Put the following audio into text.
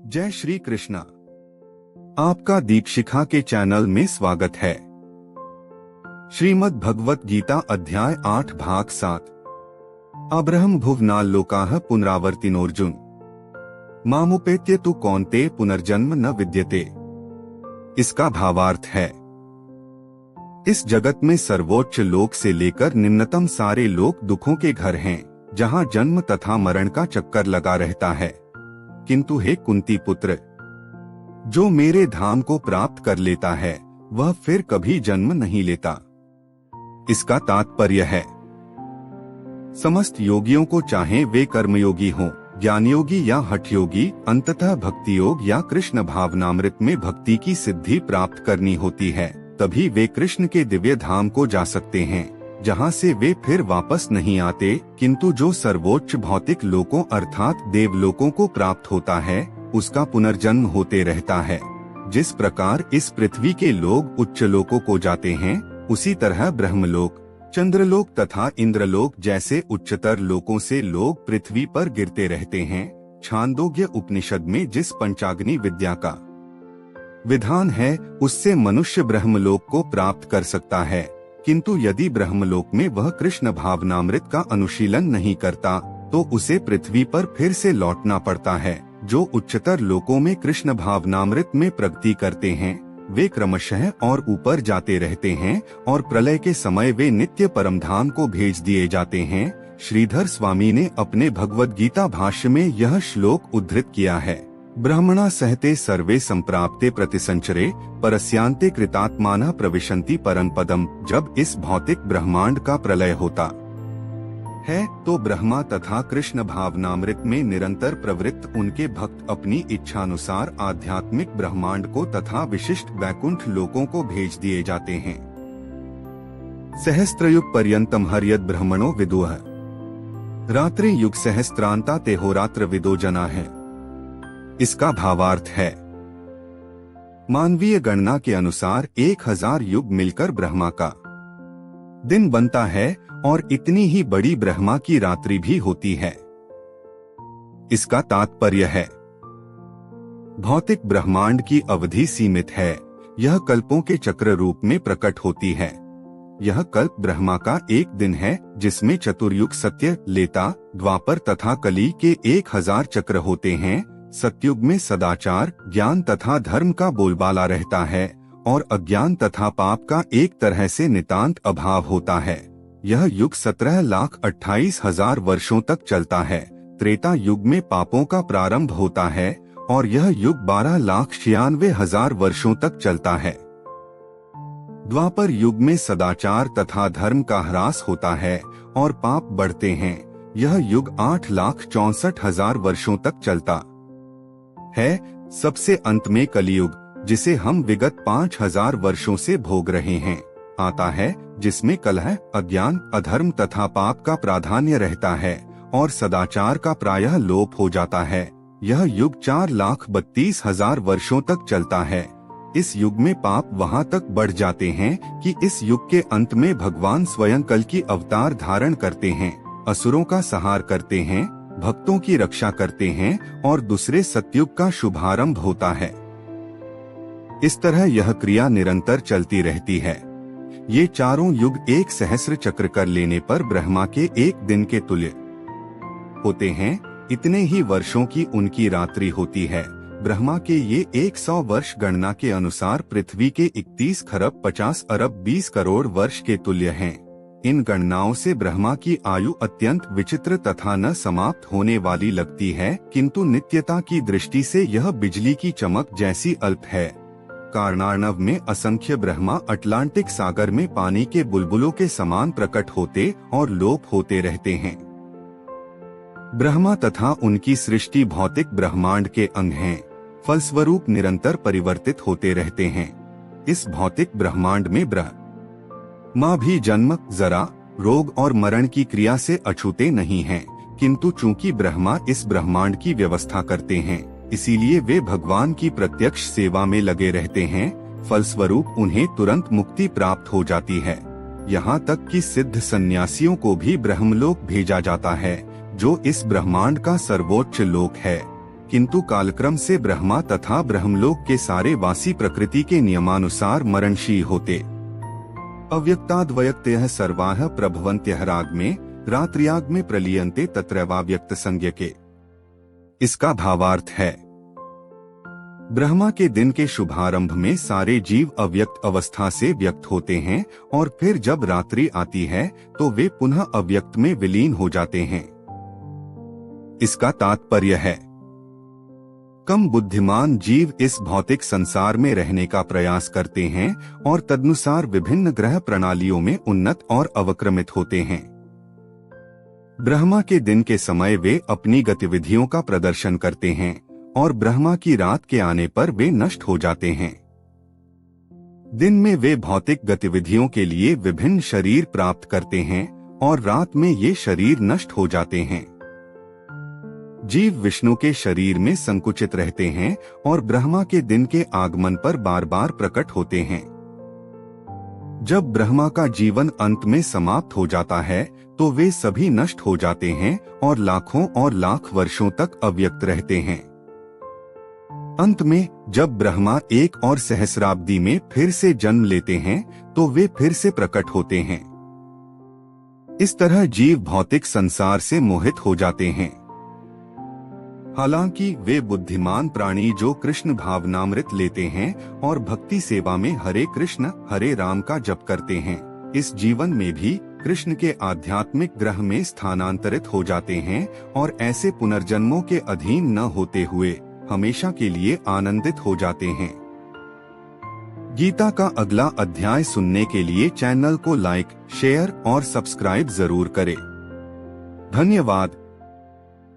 जय श्री कृष्णा। आपका दीपशिखा के चैनल में स्वागत है। श्रीमद् भगवत गीता अध्याय 8 भाग 7। अब्रहम भुवनाल लोकाः पुनरावर्तिनोर्जुन मामुपेत्य तु कौन्ते पुनर्जन्म न विद्यते। इसका भावार्थ है, इस जगत में सर्वोच्च लोक से लेकर निम्नतम सारे लोक दुखों के घर हैं, जहाँ जन्म तथा मरण का चक्कर लगा रहता है। किंतु हे कुंती पुत्र, जो मेरे धाम को प्राप्त कर लेता है वह फिर कभी जन्म नहीं लेता। इसका तात्पर्य है, समस्त योगियों को चाहे वे कर्मयोगी हों, ज्ञानयोगी या हठयोगी, अंततः भक्ति योग या कृष्ण भावनामृत में भक्ति की सिद्धि प्राप्त करनी होती है, तभी वे कृष्ण के दिव्य धाम को जा सकते हैं, जहाँ से वे फिर वापस नहीं आते। किंतु जो सर्वोच्च भौतिक लोकों अर्थात देवलोकों को प्राप्त होता है, उसका पुनर्जन्म होते रहता है। जिस प्रकार इस पृथ्वी के लोग उच्च लोकों को जाते हैं, उसी तरह ब्रह्मलोक, चंद्रलोक तथा इंद्रलोक जैसे उच्चतर लोकों से लोग पृथ्वी पर गिरते रहते हैं। छांदोग्य उपनिषद में जिस पंचाग्नि विद्या का विधान है, उससे मनुष्य ब्रह्मलोक को प्राप्त कर सकता है। किंतु यदि ब्रह्मलोक में वह कृष्ण भावनामृत का अनुशीलन नहीं करता, तो उसे पृथ्वी पर फिर से लौटना पड़ता है। जो उच्चतर लोकों में कृष्ण भावनामृत में प्रगति करते हैं, वे क्रमशः और ऊपर जाते रहते हैं और प्रलय के समय वे नित्य परमधाम को भेज दिए जाते हैं। श्रीधर स्वामी ने अपने भगवद गीता भाष्य में यह श्लोक उद्धृत किया है, ब्रह्मणा सहते सर्वे संप्राप्ते प्रतिसंचरे परस्यांते कृतात्मानः प्रविशन्ति परम पदम। जब इस भौतिक ब्रह्मांड का प्रलय होता है, तो ब्रह्मा तथा कृष्ण भावनामृत में निरंतर प्रवृत्त उनके भक्त अपनी इच्छानुसार आध्यात्मिक ब्रह्मांड को तथा विशिष्ट वैकुंठ लोकों को भेज दिए जाते हैं। सहस्त्रयुग पर्यंतम हर्यद ब्रह्मणो विदुः रात्रि युग सहस्त्रांता तेहोरात्र विदो जना है। इसका भावार्थ है, मानवीय गणना के अनुसार 1000 युग मिलकर ब्रह्मा का दिन बनता है और इतनी ही बड़ी ब्रह्मा की रात्रि भी होती है। इसका तात्पर्य है, भौतिक ब्रह्मांड की अवधि सीमित है, यह कल्पों के चक्र रूप में प्रकट होती है। यह कल्प ब्रह्मा का एक दिन है, जिसमें चतुर्युग सत्य, लेता, द्वापर तथा कली के 1000 चक्र होते हैं। सतयुग में सदाचार, ज्ञान तथा धर्म का बोलबाला रहता है और अज्ञान तथा पाप का एक तरह से नितांत अभाव होता है। यह युग 17,28,000 वर्षों तक चलता है। त्रेता युग में पापों का प्रारंभ होता है और यह युग 12,96,000 वर्षों तक चलता है। द्वापर युग में सदाचार तथा धर्म का ह्रास होता है और पाप बढ़ते हैं। यह युग 8,64,000 वर्षों तक चलता है। सबसे अंत में कलियुग, जिसे हम विगत 5,000 वर्षों से भोग रहे हैं, आता है, जिसमें कलह, अज्ञान, अधर्म तथा पाप का प्राधान्य रहता है और सदाचार का प्रायः लोप हो जाता है। यह युग 4,32,000 वर्षों तक चलता है। इस युग में पाप वहां तक बढ़ जाते हैं कि इस युग के अंत में भगवान स्वयं कल की अवतार धारण करते हैं, असुरों का संहार करते हैं, भक्तों की रक्षा करते हैं और दूसरे सतयुग का शुभारंभ होता है। इस तरह यह क्रिया निरंतर चलती रहती है। ये चारों युग एक सहस्र चक्र कर लेने पर ब्रह्मा के एक दिन के तुल्य होते हैं। इतने ही वर्षों की उनकी रात्रि होती है। ब्रह्मा के ये 100 वर्ष गणना के अनुसार पृथ्वी के 31 खरब 50 अरब 20 करोड़ वर्ष के तुल्य हैं। इन गणनाओं से ब्रह्मा की आयु अत्यंत विचित्र तथा न समाप्त होने वाली लगती है, किंतु नित्यता की दृष्टि से यह बिजली की चमक जैसी अल्प है। कारणार्णव में असंख्य ब्रह्मा अटलांटिक सागर में पानी के बुलबुलों के समान प्रकट होते और लोप होते रहते हैं। ब्रह्मा तथा उनकी सृष्टि भौतिक ब्रह्मांड के अंग हैं, फलस्वरूप निरंतर परिवर्तित होते रहते हैं। इस भौतिक ब्रह्मांड में ब्रह्मा भी जन्म, जरा, रोग और मरण की क्रिया से अछूते नहीं हैं, किंतु चूंकि ब्रह्मा इस ब्रह्मांड की व्यवस्था करते हैं, इसीलिए वे भगवान की प्रत्यक्ष सेवा में लगे रहते हैं। फलस्वरूप उन्हें तुरंत मुक्ति प्राप्त हो जाती है। यहाँ तक कि सिद्ध सन्यासियों को भी ब्रह्मलोक भेजा जाता है, जो इस ब्रह्मांड का सर्वोच्च लोक है। किंतु कालक्रम से ब्रह्मा तथा ब्रह्मलोक के सारे वासी प्रकृति के नियमानुसार मरणशील होते। अव्यक्ताद्वयक्तयः सर्वाः प्रभवन्त्यः राग में रात्रियाग में प्रलीयन्ते तत्रैवाव्यक्त संज्ञके। इसका भावार्थ है, ब्रह्मा के दिन के शुभारंभ में सारे जीव अव्यक्त अवस्था से व्यक्त होते हैं और फिर जब रात्रि आती है तो वे पुनः अव्यक्त में विलीन हो जाते हैं। इसका तात्पर्य है, कम बुद्धिमान जीव इस भौतिक संसार में रहने का प्रयास करते हैं और तदनुसार विभिन्न ग्रह प्रणालियों में उन्नत और अवक्रमित होते हैं। ब्रह्मा के दिन के समय वे अपनी गतिविधियों का प्रदर्शन करते हैं और ब्रह्मा की रात के आने पर वे नष्ट हो जाते हैं। दिन में वे भौतिक गतिविधियों के लिए विभिन्न शरीर प्राप्त करते हैं और रात में ये शरीर नष्ट हो जाते हैं। जीव विष्णु के शरीर में संकुचित रहते हैं और ब्रह्मा के दिन के आगमन पर बार बार प्रकट होते हैं। जब ब्रह्मा का जीवन अंत में समाप्त हो जाता है तो वे सभी नष्ट हो जाते हैं और लाखों और लाख वर्षों तक अव्यक्त रहते हैं। अंत में जब ब्रह्मा एक और सहस्राब्दी में फिर से जन्म लेते हैं तो वे फिर से प्रकट होते हैं। इस तरह जीव भौतिक संसार से मोहित हो जाते हैं। हालांकि वे बुद्धिमान प्राणी जो कृष्ण भावनामृत लेते हैं और भक्ति सेवा में हरे कृष्ण हरे राम का जप करते हैं, इस जीवन में भी कृष्ण के आध्यात्मिक ग्रह में स्थानांतरित हो जाते हैं और ऐसे पुनर्जन्मों के अधीन न होते हुए हमेशा के लिए आनंदित हो जाते हैं। गीता का अगला अध्याय सुनने के लिए चैनल को लाइक, शेयर और सब्सक्राइब जरूर करें। धन्यवाद।